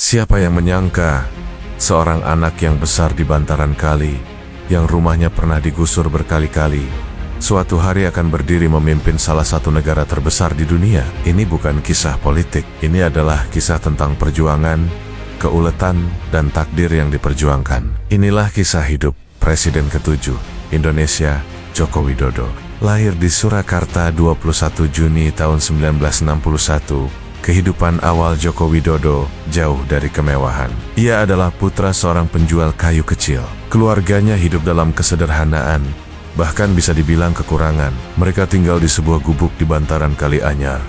Siapa yang menyangka seorang anak yang besar di bantaran kali, yang rumahnya pernah digusur berkali-kali, suatu hari akan berdiri memimpin salah satu negara terbesar di dunia. Ini bukan kisah politik, ini adalah kisah tentang perjuangan, keuletan, dan takdir yang diperjuangkan. Inilah kisah hidup Presiden ke-7 Indonesia, Joko Widodo. Lahir di Surakarta 21 Juni tahun 1961, kehidupan awal Joko Widodo jauh dari kemewahan. Ia adalah putra seorang penjual kayu kecil. Keluarganya hidup dalam kesederhanaan, bahkan bisa dibilang kekurangan. Mereka tinggal di sebuah gubuk di bantaran Kali Anyar.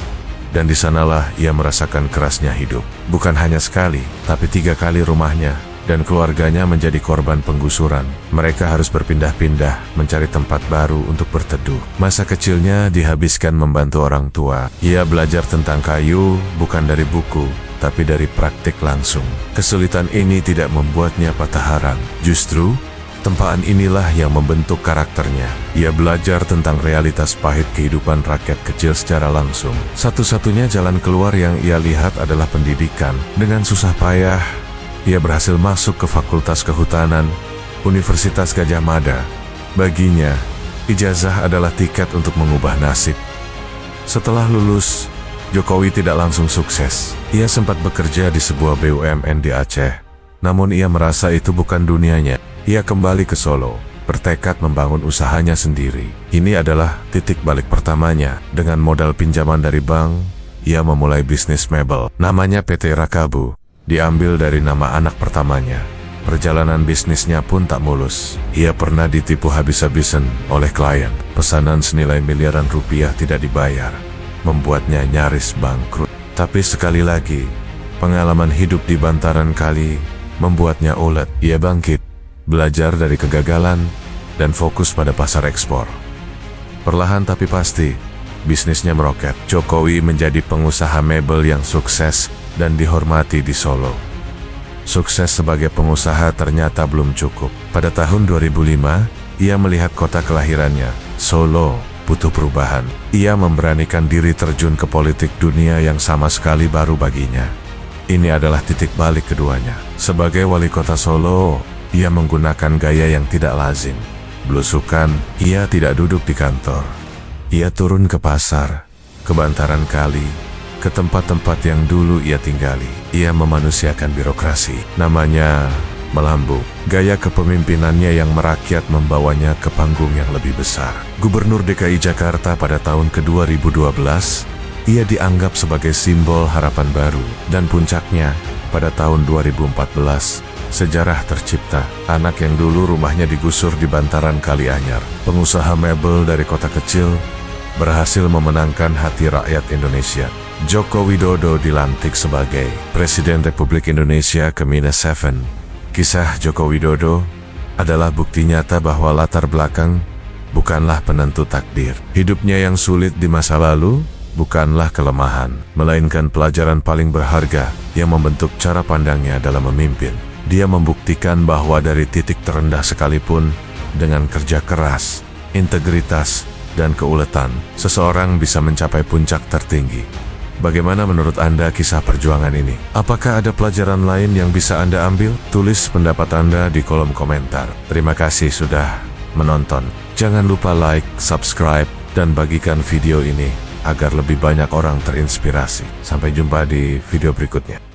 Dan di sanalah ia merasakan kerasnya hidup. Bukan hanya sekali, tapi 3 kali rumahnya dan keluarganya menjadi korban penggusuran. Mereka harus berpindah-pindah mencari tempat baru untuk berteduh. Masa kecilnya dihabiskan membantu orang tua. Ia belajar tentang kayu bukan dari buku, tapi dari praktik langsung. Kesulitan ini tidak membuatnya patah arang. Justru, tempaan inilah yang membentuk karakternya. Ia belajar tentang realitas pahit kehidupan rakyat kecil secara langsung. Satu-satunya jalan keluar yang ia lihat adalah pendidikan. Dengan susah payah, ia berhasil masuk ke Fakultas Kehutanan, Universitas Gadjah Mada. Baginya, ijazah adalah tiket untuk mengubah nasib. Setelah lulus, Jokowi tidak langsung sukses. Ia sempat bekerja di sebuah BUMN di Aceh. Namun ia merasa itu bukan dunianya. Ia kembali ke Solo, bertekad membangun usahanya sendiri. Ini adalah titik balik pertamanya. Dengan modal pinjaman dari bank, ia memulai bisnis mebel. Namanya PT Rakabu. Diambil dari nama anak pertamanya. Perjalanan bisnisnya pun tak mulus. Ia pernah ditipu habis-habisan oleh klien. Pesanan senilai miliaran rupiah tidak dibayar, membuatnya nyaris bangkrut. Tapi sekali lagi, pengalaman hidup di bantaran kali membuatnya ulet. Ia bangkit, belajar dari kegagalan, dan fokus pada pasar ekspor. Perlahan tapi pasti, bisnisnya meroket. Jokowi menjadi pengusaha mebel yang sukses dan dihormati di Solo. Sukses sebagai pengusaha ternyata belum cukup. Pada tahun 2005, ia melihat kota kelahirannya, Solo, butuh perubahan. Ia memberanikan diri terjun ke politik dunia yang sama sekali baru baginya. Ini adalah titik balik keduanya. Sebagai wali kota Solo, ia menggunakan gaya yang tidak lazim. Belusukan, ia tidak duduk di kantor. Ia turun ke pasar, ke bantaran kali, ke tempat-tempat yang dulu ia tinggali. Ia memanusiakan birokrasi. Namanya melambung. Gaya kepemimpinannya yang merakyat membawanya ke panggung yang lebih besar. Gubernur DKI Jakarta pada tahun ke-2012, ia dianggap sebagai simbol harapan baru. Dan puncaknya, pada tahun 2014, sejarah tercipta. Anak yang dulu rumahnya digusur di bantaran Kali Anyar, pengusaha mebel dari kota kecil, berhasil memenangkan hati rakyat Indonesia. Joko Widodo dilantik sebagai Presiden Republik Indonesia ke-7. Kisah Joko Widodo adalah bukti nyata bahwa latar belakang bukanlah penentu takdir. Hidupnya yang sulit di masa lalu bukanlah kelemahan, melainkan pelajaran paling berharga yang membentuk cara pandangnya dalam memimpin. Dia membuktikan bahwa dari titik terendah sekalipun, dengan kerja keras, integritas, dan keuletan, seseorang bisa mencapai puncak tertinggi. Bagaimana menurut Anda kisah perjuangan ini? Apakah ada pelajaran lain yang bisa Anda ambil? Tulis pendapat Anda di kolom komentar. Terima kasih sudah menonton. Jangan lupa like, subscribe, dan bagikan video ini agar lebih banyak orang terinspirasi. Sampai jumpa di video berikutnya.